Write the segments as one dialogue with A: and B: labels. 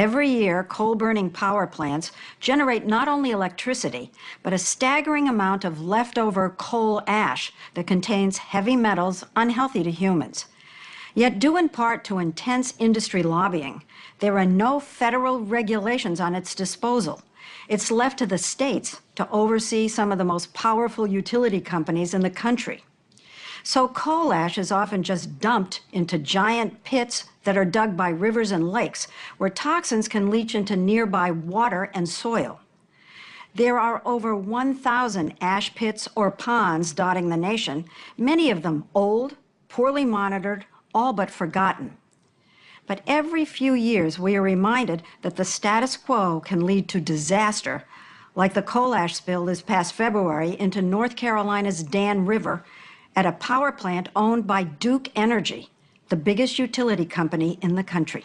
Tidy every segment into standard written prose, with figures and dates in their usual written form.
A: Every year, coal-burning power plants generate not only electricity, but a staggering amount of leftover coal ash that contains heavy metals unhealthy to humans. Yet, due in part to intense industry lobbying, there are no federal regulations on its disposal. It's left to the states to oversee some of the most powerful utility companies in the country. So coal ash is often just dumped into giant pits that are dug by rivers and lakes, where toxins can leach into nearby water and soil. There are over 1,000 ash pits or ponds dotting the nation, many of them old, poorly monitored, all but forgotten. But every few years, we are reminded that the status quo can lead to disaster, like the coal ash spill this past February into North Carolina's Dan River at a power plant owned by Duke Energy, the biggest utility company in the country.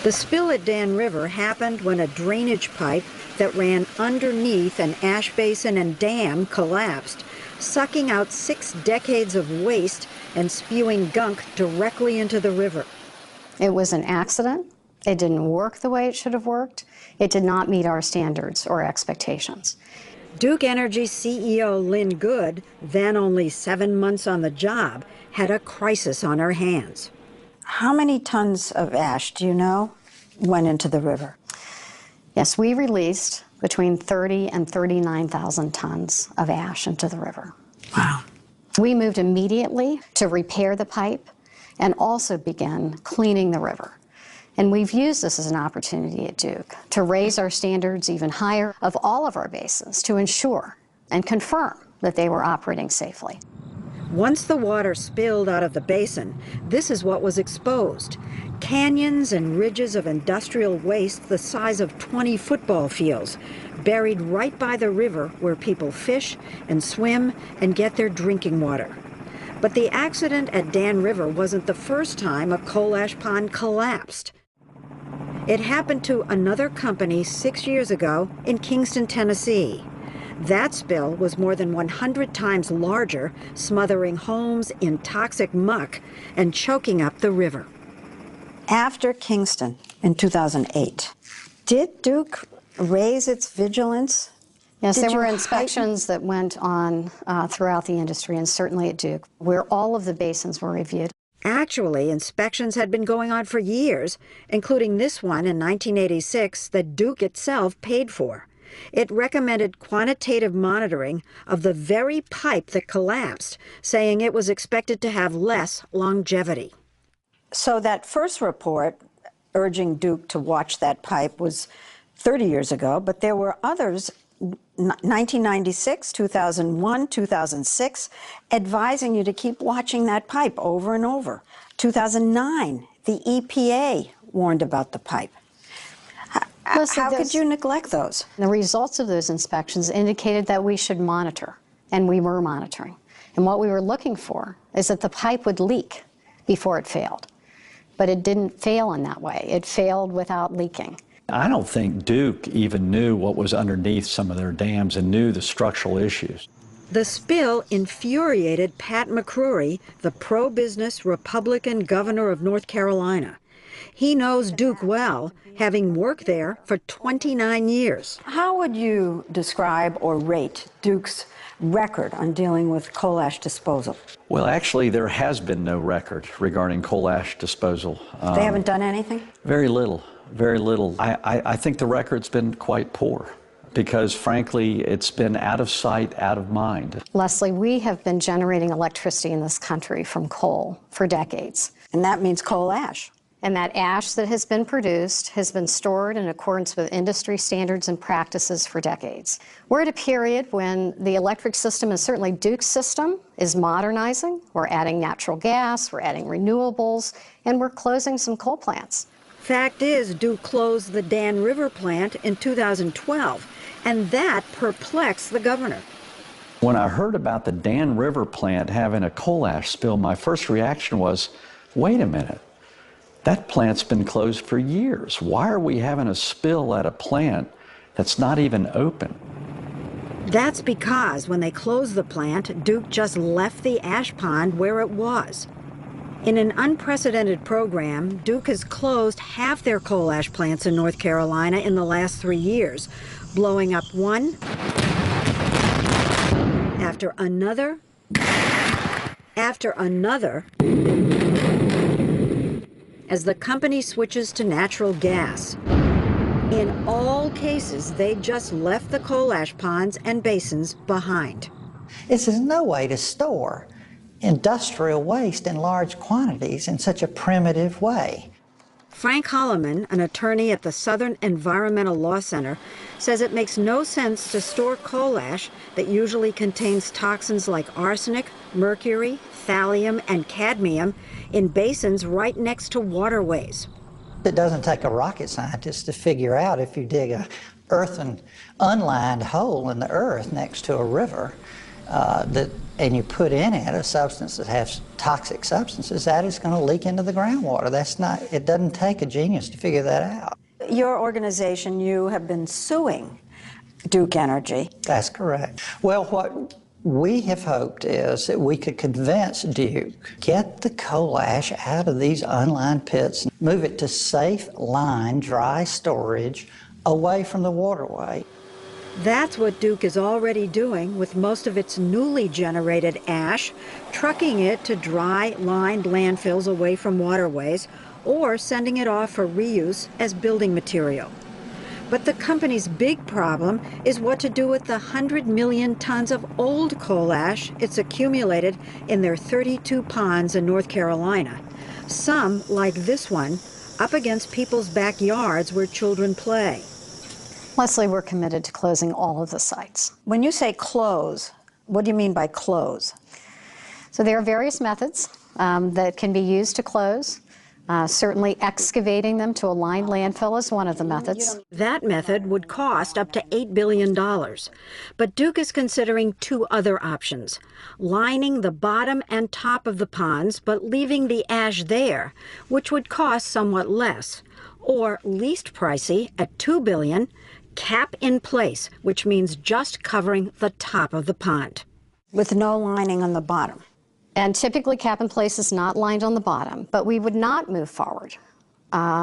A: The spill at Dan River happened when a drainage pipe that ran underneath an ash basin and dam collapsed, sucking out 6 decades of waste and spewing gunk directly into the river.
B: It was an accident. It didn't work the way it should have worked. It did not meet our standards or expectations.
A: Duke Energy CEO Lynn Good, then only 7 months on the job, had a crisis on her hands. How many tons of ash, do you know, went into the river?
B: Yes, we released between 30 and 39,000 tons of ash into the river.
A: Wow.
B: We moved immediately to repair the pipe and also begin cleaning the river. And we've used this as an opportunity at Duke to raise our standards even higher of all of our basins to ensure and confirm that they were operating safely.
A: Once the water spilled out of the basin, this is what was exposed: canyons and ridges of industrial waste the size of 20 football fields, buried right by the river where people fish and swim and get their drinking water. But the accident at Dan River wasn't the first time a coal ash pond collapsed. It happened to another company 6 years ago in Kingston, Tennessee. That spill was more than 100 times larger, smothering homes in toxic muck and choking up the river. After Kingston in 2008, did Duke raise its vigilance?
B: Yes, there were inspections that went on throughout the industry, and certainly at Duke, where all of the basins were reviewed.
A: Actually, inspections had been going on for years, including this one in 1986 that Duke itself paid for. It recommended quantitative monitoring of the very pipe that collapsed, saying it was expected to have less longevity. So that first report urging Duke to watch that pipe was 30 years ago, but there were others, 1996, 2001, 2006, advising you to keep watching that pipe over and over. 2009, the EPA warned about the pipe. How could you neglect those?
B: The results of those inspections indicated that we should monitor, and we were monitoring. And what we were looking for is that the pipe would leak before it failed. But it didn't fail in that way. It failed without leaking.
C: I don't think Duke even knew what was underneath some of their dams and knew the structural issues.
A: The spill infuriated Pat McCrory, the pro-business Republican governor of North Carolina. He knows Duke well, having worked there for 29 years. How would you describe or rate Duke's record on dealing with coal ash disposal?
C: Well, actually, there has been no record regarding coal ash disposal.
A: They haven't done anything?
C: Very little, very little. I think the record's been quite poor because, frankly, it's been out of sight, out of mind.
B: Leslie, we have been generating electricity in this country from coal for decades.
A: And that means coal ash.
B: And that ash that has been produced has been stored in accordance with industry standards and practices for decades. We're at a period when the electric system, and certainly Duke's system, is modernizing. We're adding natural gas, we're adding renewables, and we're closing some coal plants.
A: Fact is, Duke closed the Dan River plant in 2012, and that perplexed the governor.
C: When I heard about the Dan River plant having a coal ash spill, my first reaction was, wait a minute. That plant's been closed for years. Why are we having a spill at a plant that's not even open?
A: That's because when they closed the plant, Duke just left the ash pond where it was. In an unprecedented program, Duke has closed half their coal ash plants in North Carolina in the last 3 years, blowing up one after another as the company switches to natural gas. In all cases, they just left the coal ash ponds and basins behind.
D: This is no way to store industrial waste in large quantities in such a primitive way.
A: Frank Holloman, an attorney at the Southern Environmental Law Center, says it makes no sense to store coal ash that usually contains toxins like arsenic, mercury, thallium, and cadmium in basins right next to waterways.
D: It doesn't take a rocket scientist to figure out if you dig a earthen unlined hole in the earth next to a river and you put in it a substance that has toxic substances, that is going to leak into the groundwater. It doesn't take a genius to figure that out.
A: Your organization, you have been suing Duke Energy.
D: That's correct. Well, what we have hoped is that we could convince Duke, get the coal ash out of these unlined pits, move it to safe line, dry storage away from the waterway.
A: That's what Duke is already doing with most of its newly generated ash, trucking it to dry lined landfills away from waterways, or sending it off for reuse as building material. But the company's big problem is what to do with the 100 million tons of old coal ash it's accumulated in their 32 ponds in North Carolina. Some, like this one, up against people's backyards where children play.
B: Leslie, we're committed to closing all of the sites.
A: When you say close, what do you mean by close?
B: So there are various methods that can be used to close. Certainly excavating them to a lined landfill is one of the methods.
A: That method would cost up to $8 billion. But Duke is considering two other options: lining the bottom and top of the ponds, but leaving the ash there, which would cost somewhat less. Or, least pricey, at $2 billion, cap in place, which means just covering the top of the pond, with no lining on the bottom.
B: And typically cap in place is not lined on the bottom, but we would not move forward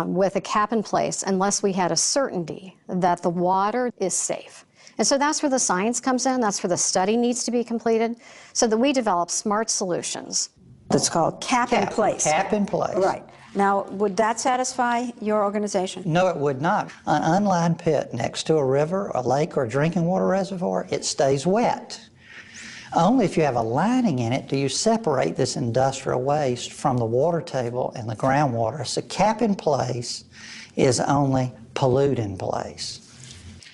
B: with a cap in place unless we had a certainty that the water is safe. And so that's where the science comes in, that's where the study needs to be completed, so that we develop smart solutions.
A: It's called cap in place.
D: Cap in place.
A: Right. Now, would that satisfy your organization?
D: No, it would not. An unlined pit next to a river, a lake, or a drinking water reservoir, it stays wet. Only if you have a lining in it do you separate this industrial waste from the water table and the groundwater. So cap in place is only pollute in place.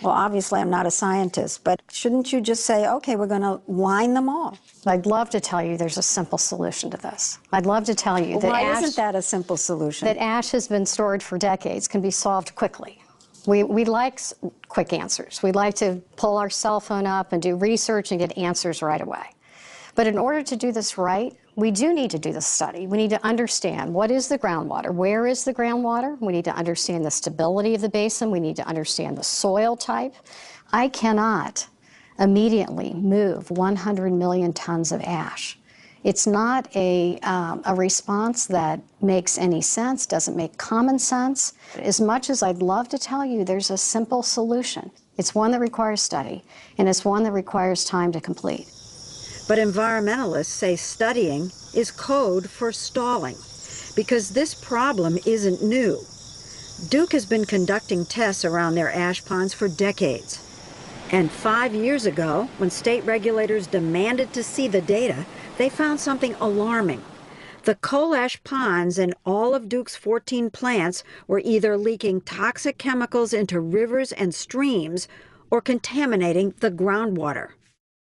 A: Well, obviously, I'm not a scientist, but shouldn't you just say, okay, we're going to line them all?
B: I'd love to tell you there's a simple solution to this. I'd love to tell you that
A: Why isn't that a simple solution?
B: that ash has been stored for decades can be solved quickly. We like quick answers. We like to pull our cell phone up and do research and get answers right away. But in order to do this right, we do need to do the study. We need to understand what is the groundwater, where is the groundwater. We need to understand the stability of the basin. We need to understand the soil type. I cannot immediately move 100 million tons of ash. It's not a response that makes any sense, doesn't make common sense. As much as I'd love to tell you there's a simple solution, it's one that requires study, and it's one that requires time to complete.
A: But environmentalists say studying is code for stalling, because this problem isn't new. Duke has been conducting tests around their ash ponds for decades. And 5 years ago, when state regulators demanded to see the data, they found something alarming. The coal ash ponds in all of Duke's 14 plants were either leaking toxic chemicals into rivers and streams or contaminating the groundwater.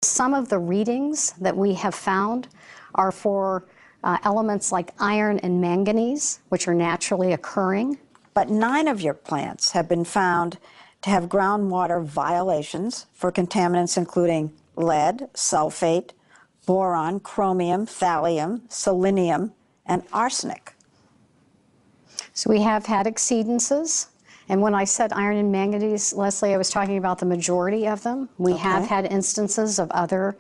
B: Some of the readings that we have found are for elements like iron and manganese, which are naturally occurring.
A: But 9 of your plants have been found to have groundwater violations for contaminants including lead, sulfate, boron, chromium, thallium, selenium, and arsenic.
B: So we have had exceedances. And when I said iron and manganese, Leslie, I was talking about the majority of them. We have had instances of other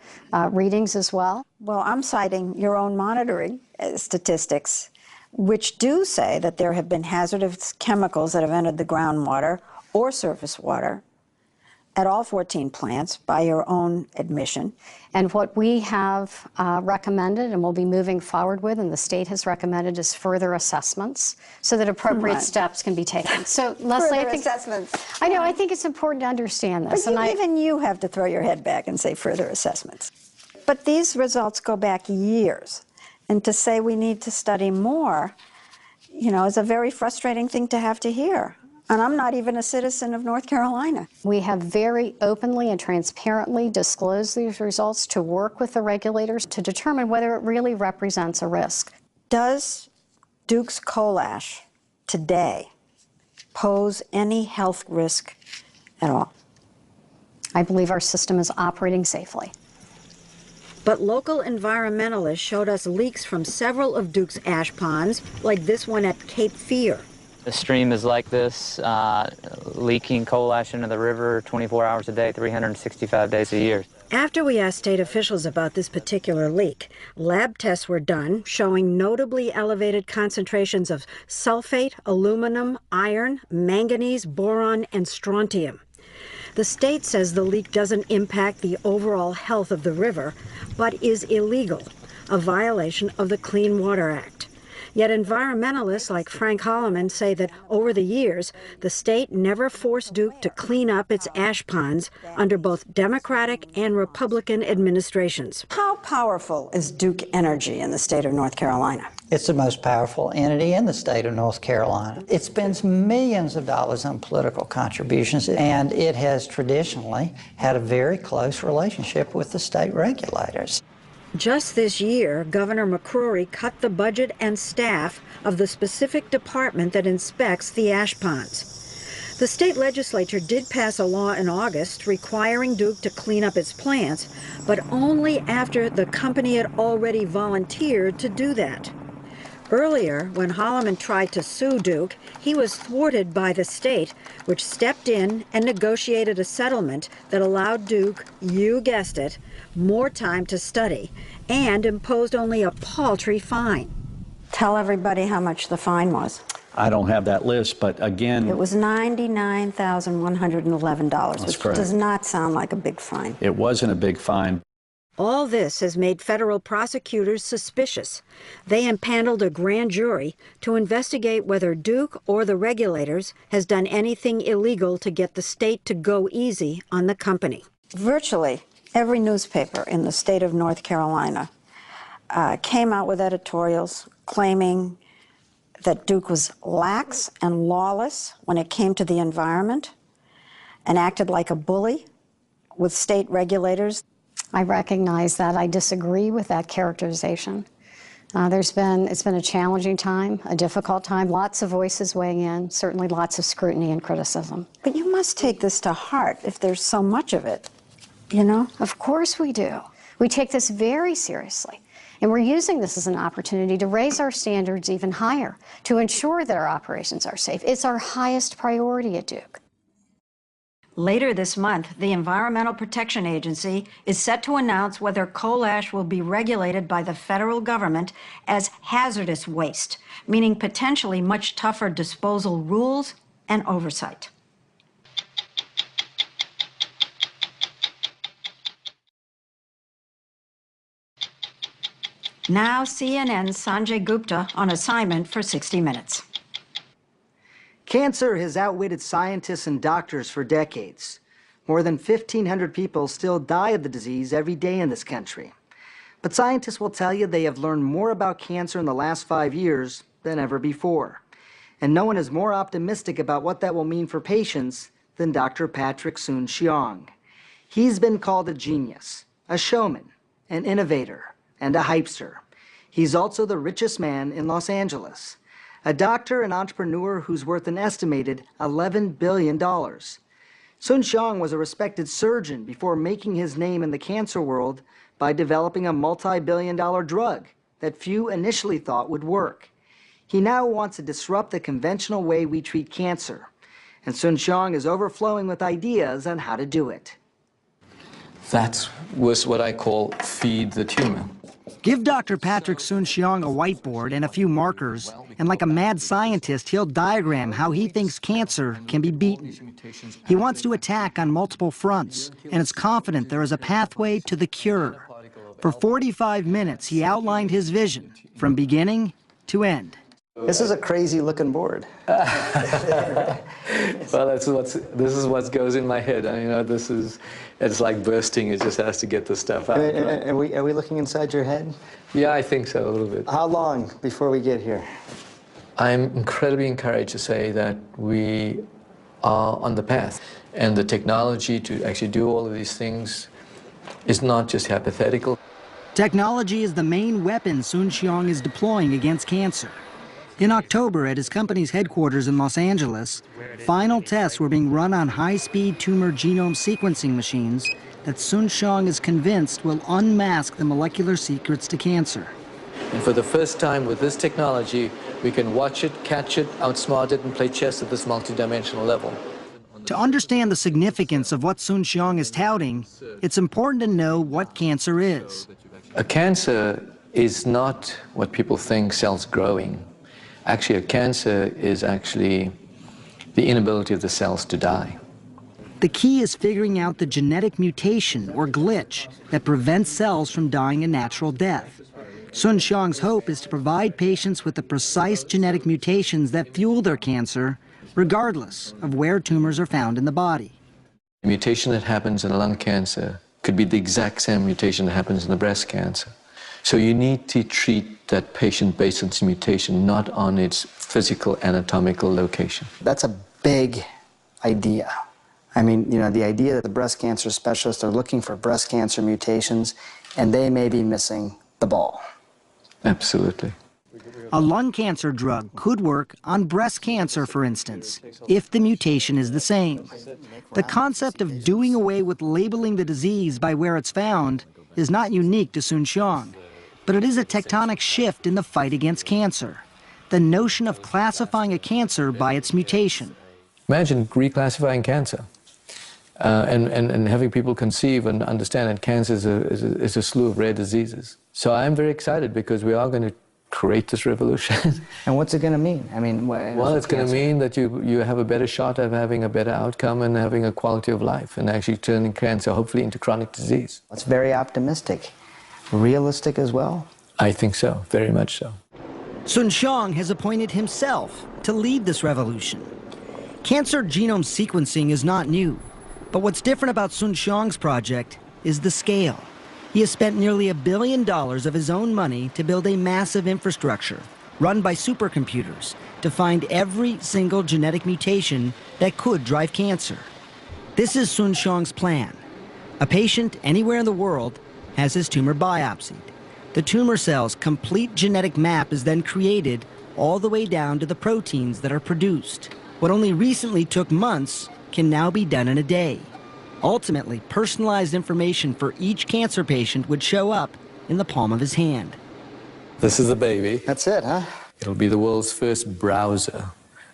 B: readings as well.
A: Well, I'm citing your own monitoring statistics. which do say that there have been hazardous chemicals that have entered the groundwater or surface water at all 14 plants by your own admission.
B: And what we have recommended and will be moving forward with, and the state has recommended, is further assessments so that appropriate steps can be taken. So, Leslie, I think
A: assessments.
B: I know. I think it's important to understand this.
A: But even you have to throw your head back and say further assessments. But these results go back years, and to say we need to study more, you know, is a very frustrating thing to have to hear. And I'm not even a citizen of North Carolina.
B: We have very openly and transparently disclosed these results to work with the regulators to determine whether it really represents a risk.
A: Does Duke's coal ash today pose any health risk at all?
B: I believe our system is operating safely.
A: But local environmentalists showed us leaks from several of Duke's ash ponds, like this one at Cape Fear.
E: The stream is like this, leaking coal ash into the river 24 hours a day, 365 days a year.
A: After we asked state officials about this particular leak, lab tests were done showing notably elevated concentrations of sulfate, aluminum, iron, manganese, boron, and strontium. The state says the leak doesn't impact the overall health of the river, but is illegal, a violation of the Clean Water Act. Yet environmentalists like Frank Holloman say that over the years, the state never forced Duke to clean up its ash ponds under both Democratic and Republican administrations. How powerful is Duke Energy in the state of North Carolina?
D: It's the most powerful entity in the state of North Carolina. It spends millions of dollars on political contributions, and it has traditionally had a very close relationship with the state regulators.
A: Just this year, Governor McCrory cut the budget and staff of the specific department that inspects the ash ponds. The state legislature did pass a law in August requiring Duke to clean up its plants, but only after the company had already volunteered to do that. Earlier, when Holloman tried to sue Duke, he was thwarted by the state, which stepped in and negotiated a settlement that allowed Duke, you guessed it, more time to study and imposed only a paltry fine. Tell everybody how much the fine was.
C: I don't have that list, but again...
A: It was $99,111, which
C: correct.
A: Does not sound like a big fine.
C: It wasn't a big fine.
A: All this has made federal prosecutors suspicious. They impaneled a grand jury to investigate whether Duke or the regulators has done anything illegal to get the state to go easy on the company. Virtually every newspaper in the state of North Carolina came out with editorials claiming that Duke was lax and lawless when it came to the environment and acted like a bully with state regulators.
B: I recognize that. I disagree with that characterization. It's been a challenging time, a difficult time, lots of voices weighing in, certainly lots of scrutiny and criticism.
A: But you must take this to heart if there's so much of it, you know?
B: Of course we do. We take this very seriously, and we're using this as an opportunity to raise our standards even higher, to ensure that our operations are safe. It's our highest priority at Duke.
A: Later this month, the Environmental Protection Agency is set to announce whether coal ash will be regulated by the federal government as hazardous waste, meaning potentially much tougher disposal rules and oversight. Now CNN's Sanjay Gupta on assignment for 60 Minutes.
F: Cancer has outwitted scientists and doctors for decades. More than 1,500 people still die of the disease every day in this country. But scientists will tell you they have learned more about cancer in the last 5 years than ever before. And no one is more optimistic about what that will mean for patients than Dr. Patrick Soon-Shiong. He's been called a genius, a showman, an innovator, and a hypester. He's also the richest man in Los Angeles. A doctor and entrepreneur who's worth an estimated $11 billion. Soon-Shiong was a respected surgeon before making his name in the cancer world by developing a multi-billion-dollar drug that few initially thought would work. He now wants to disrupt the conventional way we treat cancer, and Soon-Shiong is overflowing with ideas on how to do it.
G: That was what I call feed the tumor.
F: Give Dr. Patrick Soon-Shiong a whiteboard and a few markers, and like a mad scientist, he'll diagram how he thinks cancer can be beaten. He wants to attack on multiple fronts, and is confident there is a pathway to the cure. For 45 minutes, he outlined his vision, from beginning to end.
G: This is a crazy looking board.
H: Well, this is what goes in my head. You know, it's like bursting. It just has to get the stuff out.
G: Are we looking inside your head?
H: Yeah, I think so, a little bit.
G: How long before we get here?
H: I'm incredibly encouraged to say that we are on the path. And the technology to actually do all of these things is not just hypothetical.
F: Technology is the main weapon Soon-Shiong is deploying against cancer. In October, at his company's headquarters in Los Angeles, final tests were being run on high-speed tumor genome sequencing machines that Soon-Shiong is convinced will unmask the molecular secrets to cancer.
H: And for the first time with this technology, we can watch it, catch it, outsmart it, and play chess at this multidimensional level.
F: To understand the significance of what Soon-Shiong is touting, it's important to know what cancer is.
H: A cancer is not what people think, cells growing. Actually, a cancer is actually the inability of the cells to die.
F: The key is figuring out the genetic mutation or glitch that prevents cells from dying a natural death. Soon-Shiong's hope is to provide patients with the precise genetic mutations that fuel their cancer, regardless of where tumors are found in the body.
H: The mutation that happens in lung cancer could be the exact same mutation that happens in the breast cancer. So you need to treat that patient based on its mutation, not on its physical anatomical location.
G: That's a big idea. I mean, you know, the idea that the breast cancer specialists are looking for breast cancer mutations and they may be missing the ball.
H: Absolutely.
F: A lung cancer drug could work on breast cancer, for instance, if the mutation is the same. The concept of doing away with labeling the disease by where it's found is not unique to Soon-Shiong, but it is a tectonic shift in the fight against cancer. The notion of classifying a cancer by its mutation.
H: Imagine reclassifying cancer and having people conceive and understand that cancer is a slew of rare diseases. So I'm very excited because we are going to create this revolution.
G: And what's it going to mean? I mean,
H: well, it's going to mean that you have a better shot of having a better outcome and having a quality of life and actually turning cancer hopefully into chronic disease.
G: It's very optimistic. Realistic as well?
H: I think so, very much so.
F: Soon-Shiong has appointed himself to lead this revolution. Cancer genome sequencing is not new, but what's different about Soon-Shiong's project is the scale. He has spent nearly $1 billion of his own money to build a massive infrastructure run by supercomputers to find every single genetic mutation that could drive cancer. This is Soon-Shiong's plan. A patient anywhere in the world has his tumor biopsied. The tumor cell's complete genetic map is then created all the way down to the proteins that are produced. What only recently took months can now be done in a day. Ultimately, personalized information for each cancer patient would show up in the palm of his hand.
H: This is the baby.
G: That's it, huh?
H: It'll be the world's first browser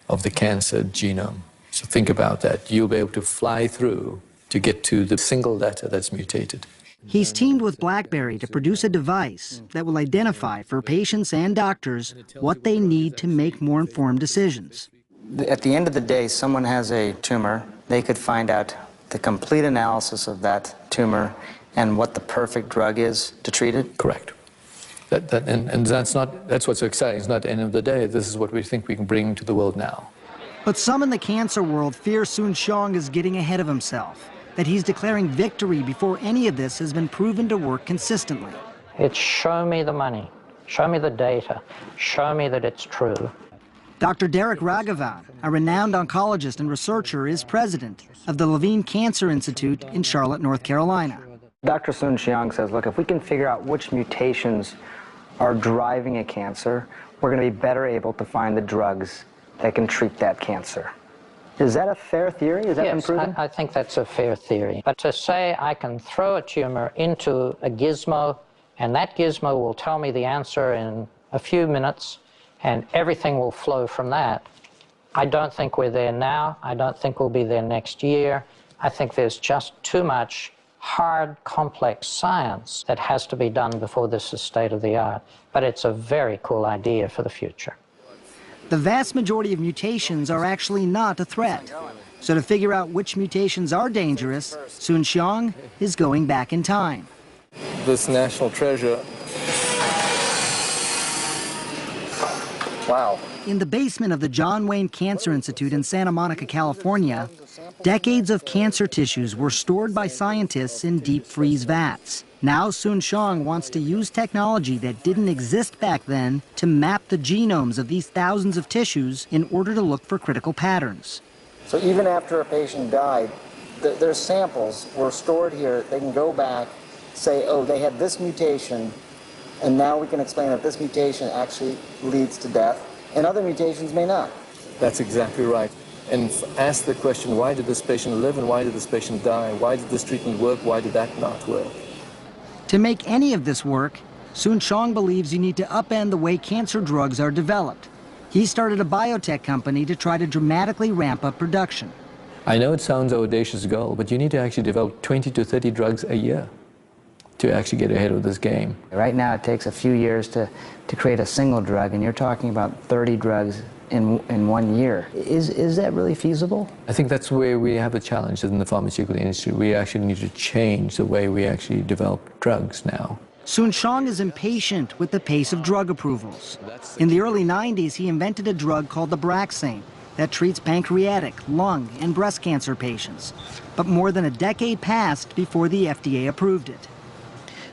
H: of the cancer genome. So think about that. You'll be able to fly through to get to the single letter that's mutated.
F: He's teamed with BlackBerry to produce a device that will identify for patients and doctors what they need to make more informed decisions.
G: At the end of the day, someone has a tumor. They could find out the complete analysis of that tumor and what the perfect drug is to treat it?
H: Correct. And that's what's so exciting. It's not the end of the day. This is what we think we can bring to the world now.
F: But some in the cancer world fear Soon-Shiong is getting ahead of himself, that he's declaring victory before any of this has been proven to work consistently.
I: It's show me the money, show me the data, show me that it's true.
F: Dr. Derek Raghavan, a renowned oncologist and researcher, is president of the Levine Cancer Institute in Charlotte, North Carolina.
G: Dr. Soon-Shiong says, look, if we can figure out which mutations are driving a cancer, we're going to be better able to find the drugs that can treat that cancer. Is that a fair theory? Is that been proven?
I: Yes, I think that's a fair theory. But to say I can throw a tumor into a gizmo, and that gizmo will tell me the answer in a few minutes, and everything will flow from that, I don't think we're there now. I don't think we'll be there next year. I think there's just too much hard, complex science that has to be done before this is state of the art. But it's a very cool idea for the future.
F: The vast majority of mutations are actually not a threat. So to figure out which mutations are dangerous, Soon-Shiong is going back in time.
H: This national treasure.
G: Wow.
F: In the basement of the John Wayne Cancer Institute in Santa Monica, California, decades of cancer tissues were stored by scientists in deep freeze vats. Now Soon-Shiong wants to use technology that didn't exist back then to map the genomes of these thousands of tissues in order to look for critical patterns.
J: So even after a patient died, their samples were stored here. They can go back, say, oh, they had this mutation, and now we can explain that this mutation actually leads to death, and other mutations may not.
H: That's exactly right. And ask the question, why did this patient live and why did this patient die? Why did this treatment work? Why did that not work?
F: To make any of this work, Soon-Shiong believes you need to upend the way cancer drugs are developed. He started a biotech company to try to dramatically ramp up production.
H: I know it sounds an audacious goal, but you need to actually develop 20 to 30 drugs a year to actually get ahead of this game.
G: Right now it takes a few years to create a single drug, and you're talking about 30 drugs in 1 year. Is that really feasible?
H: I think that's where we have a challenge in the pharmaceutical industry. We actually need to change the way we actually develop drugs now.
F: Soon-Shiong is impatient with the pace of drug approvals. In the early 90s, he invented a drug called the Abraxane that treats pancreatic, lung, and breast cancer patients. But more than a decade passed before the FDA approved it.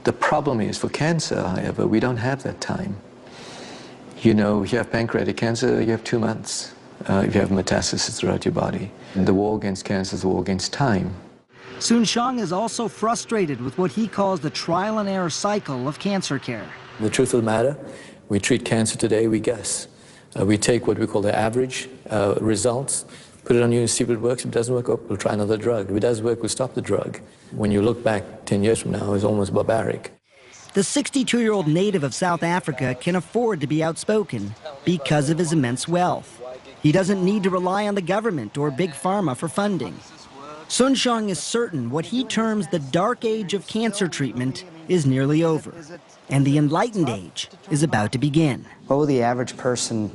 H: The problem is, for cancer, however, we don't have that time. You know, if you have pancreatic cancer, you have 2 months. If you have metastasis throughout your body. And the war against cancer is the war against time.
F: Soon-Shiong is also frustrated with what he calls the trial and error cycle of cancer care.
H: The truth of the matter, we treat cancer today, we guess. We take what we call the average results, put it on you and see if it works. If it doesn't work, oh, we'll try another drug. If it does work, we'll stop the drug. When you look back 10 years from now, it's almost barbaric.
F: The 62-year-old native of South Africa can afford to be outspoken because of his immense wealth. He doesn't need to rely on the government or big pharma for funding. Soon-Shiong is certain what he terms the dark age of cancer treatment is nearly over, and the enlightened age is about to begin.
G: What will the average person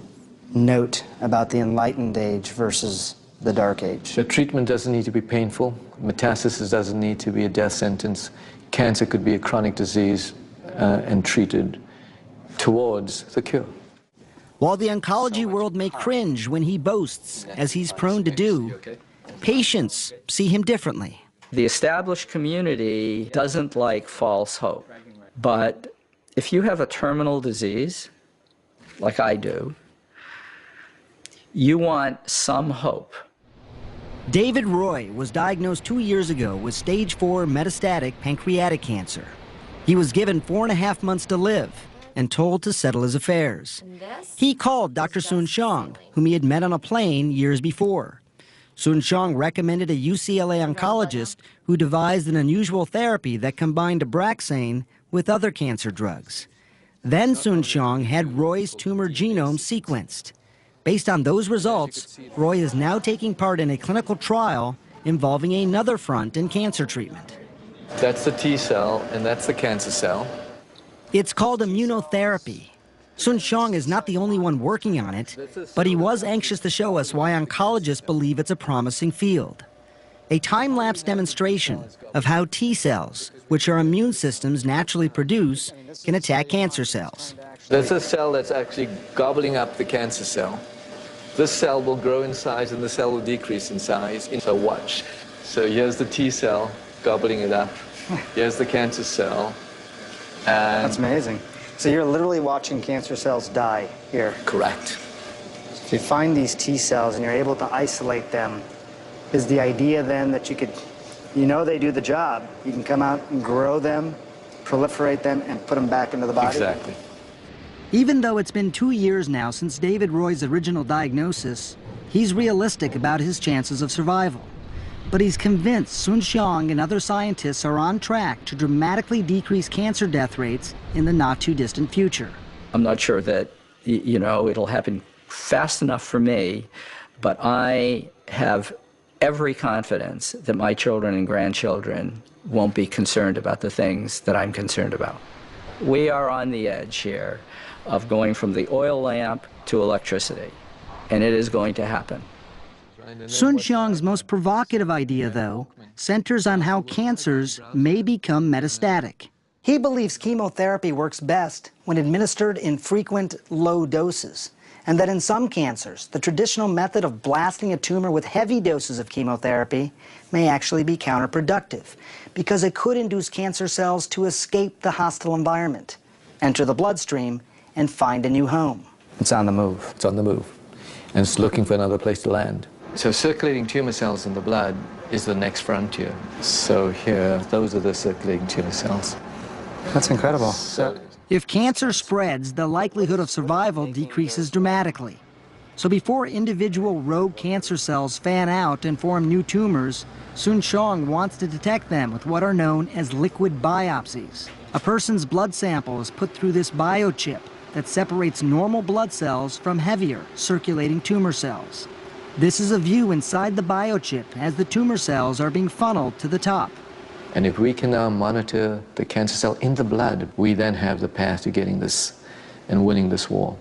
G: note about the enlightened age versus the dark age?
H: The treatment doesn't need to be painful. Metastasis doesn't need to be a death sentence. Cancer could be a chronic disease and treated towards the cure.
F: While the oncology world may cringe when he boasts, as he's prone to do, patients see him differently.
K: The established community doesn't like false hope. But if you have a terminal disease, like I do, you want some hope.
F: David Roy was diagnosed 2 years ago with stage 4 metastatic pancreatic cancer. He was given 4.5 months to live and told to settle his affairs. He called Dr. Soon-Shiong, whom he had met on a plane years before. Soon-Shiong recommended a UCLA oncologist who devised an unusual therapy that combined Abraxane with other cancer drugs. Then Soon-Shiong had Roy's tumor genome sequenced. Based on those results, Roy is now taking part in a clinical trial involving another front in cancer treatment.
H: That's the T cell, and that's the cancer cell.
F: It's called immunotherapy. Soon-Shiong is not the only one working on it, but he was anxious to show us why oncologists believe it's a promising field. A time-lapse demonstration of how T cells, which our immune systems naturally produce, can attack cancer cells.
H: There's a cell that's actually gobbling up the cancer cell. This cell will grow in size and the cell will decrease in size. So watch. So here's the T cell gobbling it up. Here's the cancer cell. And
G: That's amazing. So you're literally watching cancer cells die here.
H: correct.
G: So you find these T cells and you're able to isolate them. Is the idea then that you could, you know they do the job, you can come out and grow them, proliferate them, and put them back into the body?
H: Exactly.
F: Even though it's been 2 years now since David Roy's original diagnosis, he's realistic about his chances of survival. But he's convinced Soon-Shiong and other scientists are on track to dramatically decrease cancer death rates in the not-too-distant future.
K: I'm not sure that, you know, it'll happen fast enough for me, but I have every confidence that my children and grandchildren won't be concerned about the things that I'm concerned about. We are on the edge here of going from the oil lamp to electricity, and it is going to happen.
F: Sun Xiang's most provocative idea, though, centers on how cancers may become metastatic. He believes chemotherapy works best when administered in frequent, low doses, and that in some cancers, the traditional method of blasting a tumor with heavy doses of chemotherapy may actually be counterproductive, because it could induce cancer cells to escape the hostile environment, enter the bloodstream, and find a new home.
G: It's on the move.
H: It's on the move, and it's looking for another place to land. So circulating tumor cells in the blood is the next frontier. So here, those are the circulating tumor cells.
G: That's incredible.
F: If cancer spreads, the likelihood of survival decreases dramatically. So before individual rogue cancer cells fan out and form new tumors, Sun Xiang wants to detect them with what are known as liquid biopsies. A person's blood sample is put through this biochip that separates normal blood cells from heavier circulating tumor cells. This is a view inside the biochip as the tumor cells are being funneled to the top.
H: And if we can now monitor the cancer cell in the blood, we then have the path to getting this and winning this war.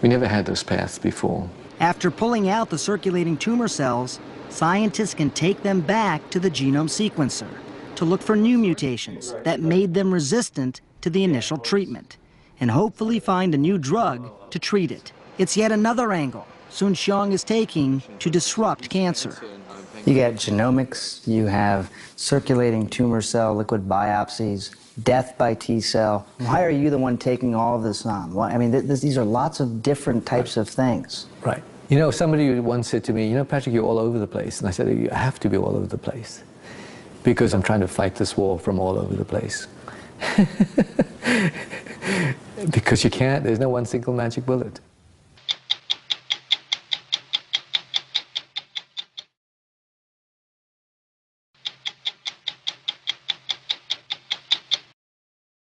H: We never had those paths before.
F: After pulling out the circulating tumor cells, scientists can take them back to the genome sequencer to look for new mutations that made them resistant to the initial treatment, and hopefully find a new drug to treat it. It's yet another angle Sun Xiang is taking to disrupt cancer.
G: You get genomics, you have circulating tumor cell, liquid biopsies, death by T cell. Why are you the one taking all of this on? Why, I mean, these are lots of different types of things.
H: Right. You know, somebody once said to me, you know, Patrick, you're all over the place. And I said, you have to be all over the place because I'm trying to fight this war from all over the place. Because you can't, there's no one single magic bullet.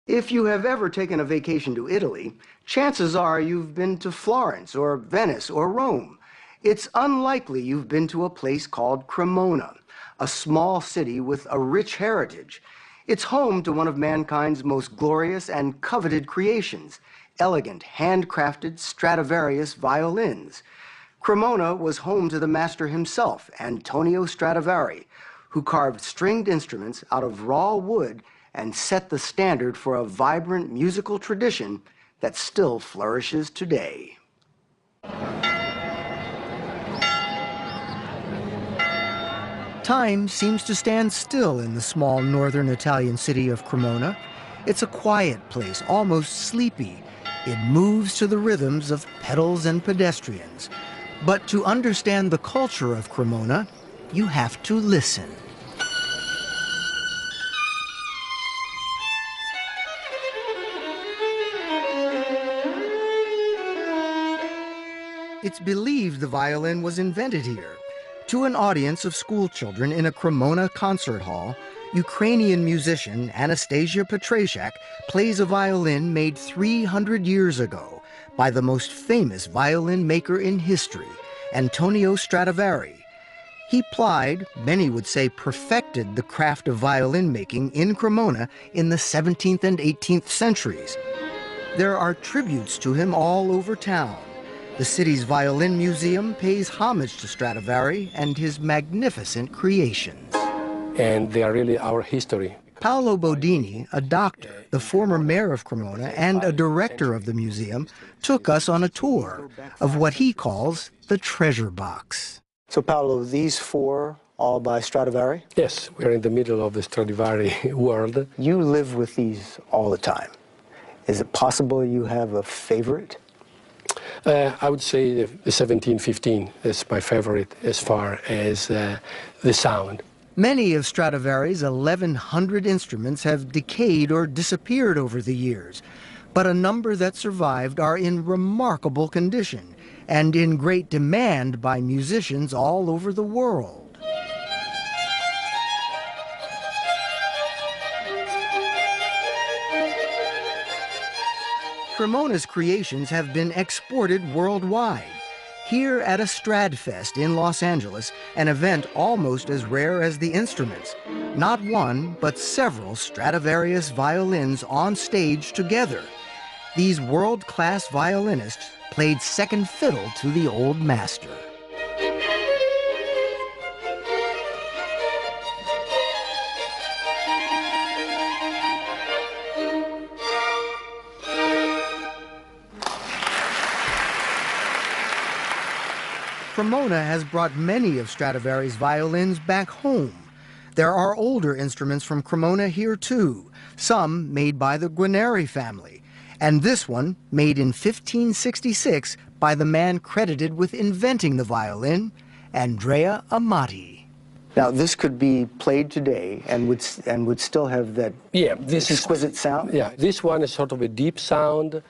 L: If you have ever taken a vacation to Italy, chances are you've been to Florence or Venice or Rome. It's unlikely you've been to a place called Cremona, a small city with a rich heritage. It's home to one of mankind's most glorious and coveted creations, elegant, handcrafted Stradivarius violins. Cremona was home to the master himself, Antonio Stradivari, who carved stringed instruments out of raw wood and set the standard for a vibrant musical tradition that still flourishes today.
M: Time seems to stand still in the small northern Italian city of Cremona. It's a quiet place, almost sleepy. It moves to the rhythms of pedals and pedestrians. But to understand the culture of Cremona, you have to listen. It's believed the violin was invented here. To an audience of school children in a Cremona concert hall, Ukrainian musician Anastasia Petrashak plays a violin made 300 years ago by the most famous violin maker in history, Antonio Stradivari. He plied, many would say perfected, the craft of violin making in Cremona in the 17th and 18th centuries. There are tributes to him all over town. The city's Violin Museum pays homage to Stradivari and his magnificent creations.
N: And they are really our history.
M: Paolo Bodini, a doctor, the former mayor of Cremona, and a director of the museum, took us on a tour of what he calls the treasure box.
O: So Paolo, these four all by Stradivari?
N: Yes, we're in the middle of the Stradivari world.
O: You live with these all the time. Is it possible you have a favorite?
N: I would say the 1715 is my favorite as far as the sound.
M: Many of Stradivari's 1,100 instruments have decayed or disappeared over the years, but a number that survived are in remarkable condition and in great demand by musicians all over the world. Cremona's creations have been exported worldwide. Here at a Stradfest in Los Angeles, an event almost as rare as the instruments, not one, but several Stradivarius violins on stage together. These world-class violinists played second fiddle to the old master. Cremona has brought many of Stradivari's violins back home. There are older instruments from Cremona here too, some made by the Guarneri family, and this one made in 1566 by the man credited with inventing the violin, Andrea Amati.
O: Now, this could be played today and would still have that exquisite sound?
N: Yeah, this one is sort of a deep sound.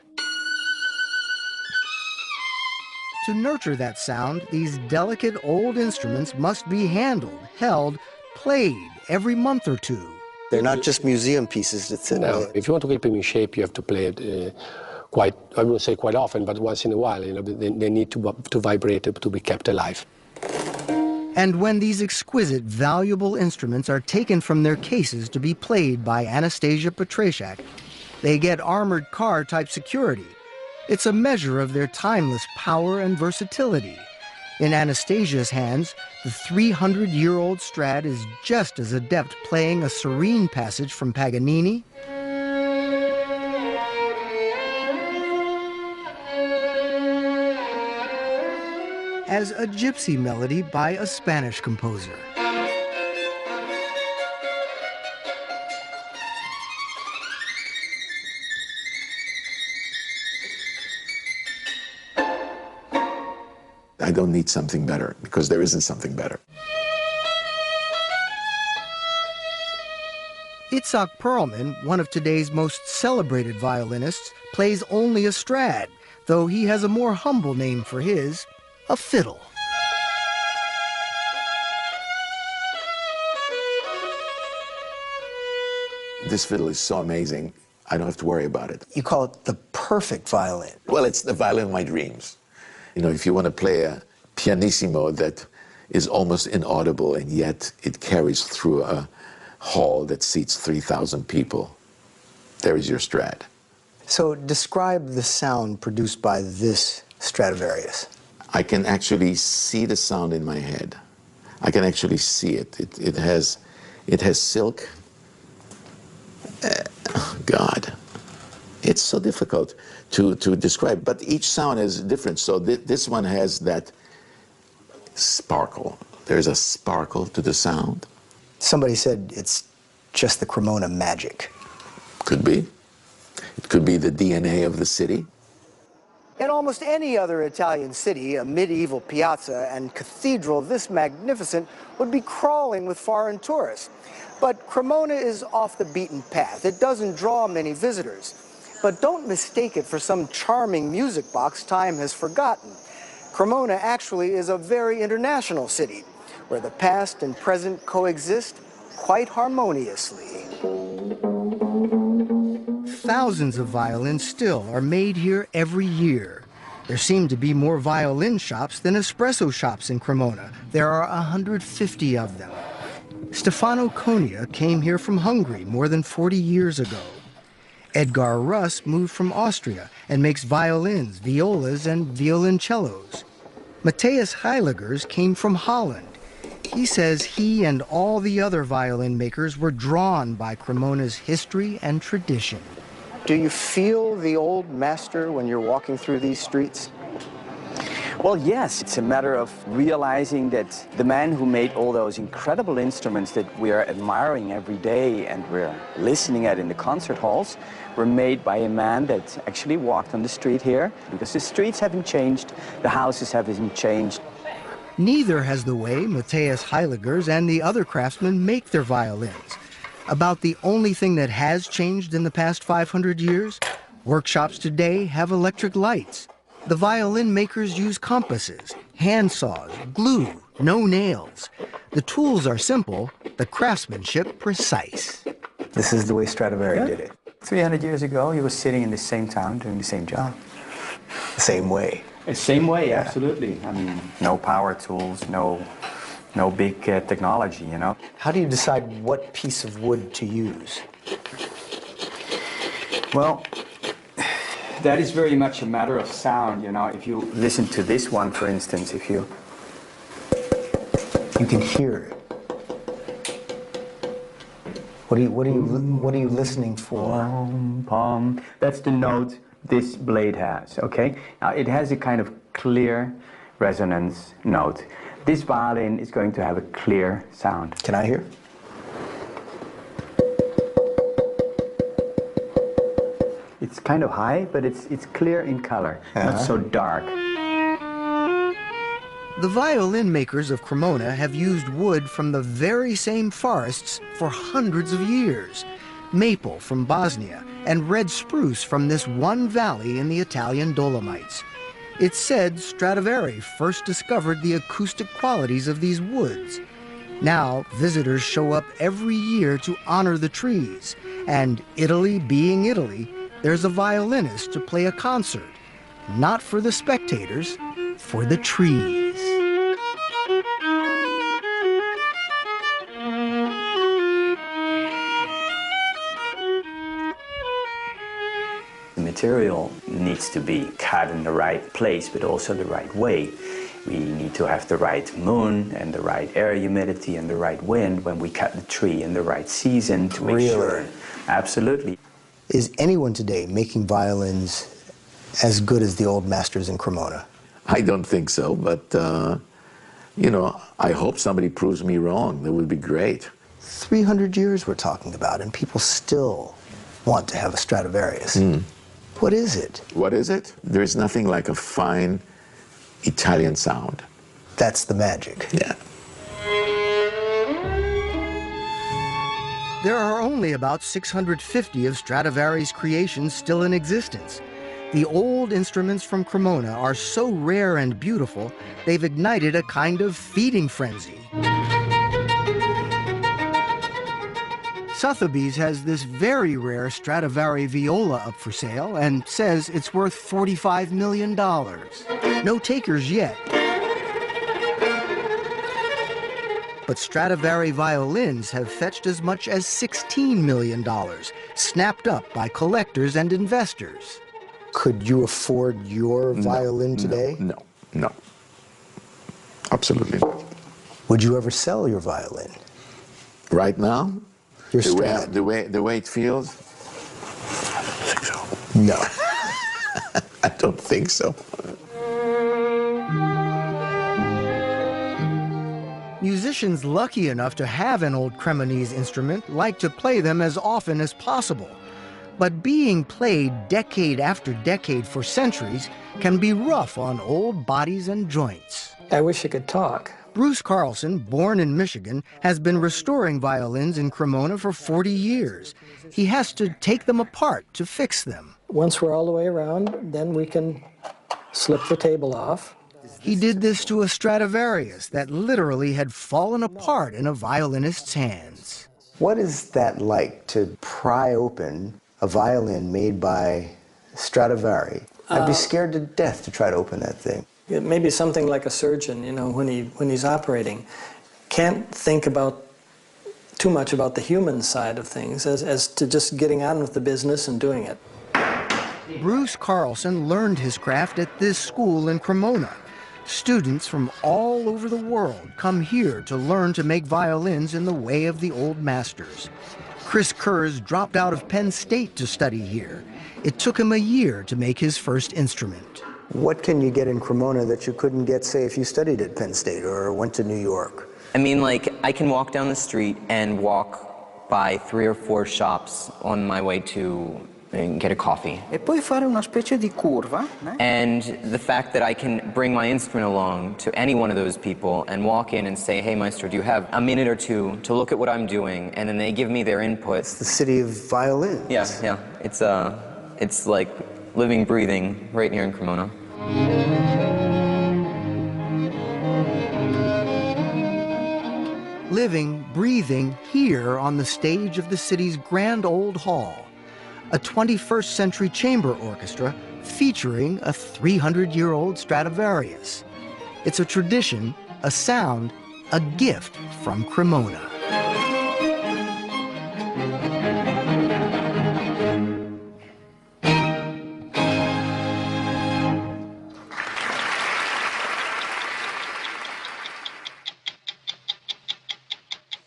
M: To nurture that sound, these delicate old instruments must be handled, held, played every month or two.
O: They're not just museum pieces that sit
N: No,
O: there.
N: if you want to keep them in shape, you have to play it quite, I wouldn't say quite often, but once in a while. You know, they need to vibrate to be kept alive.
M: And when these exquisite, valuable instruments are taken from their cases to be played by Anastasia Petrashak, they get armored car-type security. It's a measure of their timeless power and versatility. In Anastasia's hands, the 300-year-old Strad is just as adept playing a serene passage from Paganini as a gypsy melody by a Spanish composer.
P: I don't need something better, because there isn't something better.
M: Itzhak Perlman, one of today's most celebrated violinists, plays only a Strad, though he has a more humble name for his, a fiddle.
P: This fiddle is so amazing, I don't have to worry about it.
O: You call it the perfect violin.
P: Well, it's the violin of my dreams. You know, if you want to play a pianissimo that is almost inaudible and yet it carries through a hall that seats 3,000 people, there is your Strad.
O: So describe the sound produced by this Stradivarius.
P: I can actually see the sound in my head. I can actually see it. It has silk. God. It's so difficult to describe, but each sound is different. So this one has that sparkle. There's a sparkle to the sound.
O: Somebody said it's just the Cremona magic.
P: Could be. It could be the DNA of the city.
M: In almost any other Italian city, a medieval piazza and cathedral this magnificent would be crawling with foreign tourists. But Cremona is off the beaten path. It doesn't draw many visitors. But don't mistake it for some charming music box time has forgotten. Cremona actually is a very international city, where the past and present coexist quite harmoniously. Thousands of violins still are made here every year. There seem to be more violin shops than espresso shops in Cremona. There are 150 of them. Stefano Konia came here from Hungary more than 40 years ago. Edgar Russ moved from Austria and makes violins, violas, and violoncellos. Matthias Heiligers came from Holland. He says he and all the other violin makers were drawn by Cremona's history and tradition. Do you feel the old master when you're walking through these streets?
Q: Well, yes, it's a matter of realizing that the man who made all those incredible instruments that we are admiring every day and we're listening at in the concert halls were made by a man that actually walked on the street here, because the streets haven't changed, the houses haven't changed.
M: Neither has the way Matthias Heiligers and the other craftsmen make their violins. About the only thing that has changed in the past 500 years, workshops today have electric lights. The violin makers use compasses, hand saws, glue, no nails. The tools are simple, the craftsmanship precise.
O: This is the way Stradivari did it.
Q: 300 years ago, he was sitting in the same town doing the same job.
O: The same way.
Q: Same way, absolutely. I mean, no power tools, no big technology, you know.
O: How do you decide what piece of wood to use?
Q: Well, that is very much a matter of sound, you know. If you listen to this one, for instance, you
O: can hear it. What are you listening for?
Q: Pom, pom. That's the note this blade has, okay? Now, it has a kind of clear resonance note. This violin is going to have a clear sound.
O: Can I hear?
Q: It's kind of high, but it's clear in color, not so dark.
M: The violin makers of Cremona have used wood from the very same forests for hundreds of years. Maple from Bosnia and red spruce from this one valley in the Italian Dolomites. It's said Stradivari first discovered the acoustic qualities of these woods. Now, visitors show up every year to honor the trees. And Italy being Italy, there's a violinist to play a concert. Not for the spectators, for the trees.
Q: The material needs to be cut in the right place, but also the right way. We need to have the right moon and the right air humidity and the right wind when we cut the tree in the right season to make sure. Absolutely.
O: Is anyone today making violins as good as the old masters in Cremona?
P: I don't think so, but, you know, I hope somebody proves me wrong. That would be great.
O: 300 years we're talking about, and people still want to have a Stradivarius. What is it?
P: What is it? There's nothing like a fine Italian sound.
O: That's the magic.
P: Yeah.
M: There are only about 650 of Stradivari's creations still in existence. The old instruments from Cremona are so rare and beautiful, they've ignited a kind of feeding frenzy. Sotheby's has this very rare Stradivari viola up for sale and says it's worth $45 million. No takers yet. But Stradivari violins have fetched as much as $16 million, snapped up by collectors and investors.
O: Could you afford your violin today?
P: No. Absolutely not.
O: Would you ever sell your violin?
P: Right now?
O: Your
P: Strad? The way it feels? I don't think so.
O: No.
P: I don't think so.
M: Musicians lucky enough to have an old Cremonese instrument like to play them as often as possible. But being played decade after decade for centuries can be rough on old bodies and joints.
R: I wish I could talk.
M: Bruce Carlson, born in Michigan, has been restoring violins in Cremona for 40 years. He has to take them apart to fix them.
R: Once we're all the way around, then we can slip the table off.
M: He did this to a Stradivarius that literally had fallen apart in a violinist's hands.
O: What is that like to pry open a violin made by Stradivari? I'd be scared to death to try to open that thing.
R: It may be something like a surgeon, you know, when he's operating. Can't think about too much about the human side of things as to just getting on with the business and doing it.
M: Bruce Carlson learned his craft at this school in Cremona. Students from all over the world come here to learn to make violins in the way of the old masters. Chris Kurz dropped out of Penn State to study here. It took him a year to make his first instrument.
O: What can you get in Cremona that you couldn't get, say, if you studied at Penn State or went to New York?
S: I mean, like, I can walk down the street and walk by 3 or 4 shops on my way to get a coffee.
T: E poi fare una specie di curva.
S: And the fact that I can bring my instrument along to any one of those people and walk in and say, hey, Maestro, do you have a minute or two to look at what I'm doing? And then they give me their input.
O: It's the city of violins.
S: Yeah. It's like living, breathing right here in Cremona.
M: Living, breathing here on the stage of the city's grand old hall. a 21st century chamber orchestra featuring a 300-year-old Stradivarius. It's a tradition, a sound, a gift from Cremona.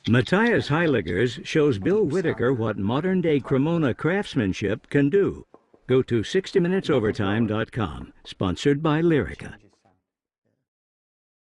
U: Matthias Heiligers shows Bill Whitaker what modern-day Cremona craftsmanship can do. Go to 60minutesovertime.com, sponsored by Lyrica.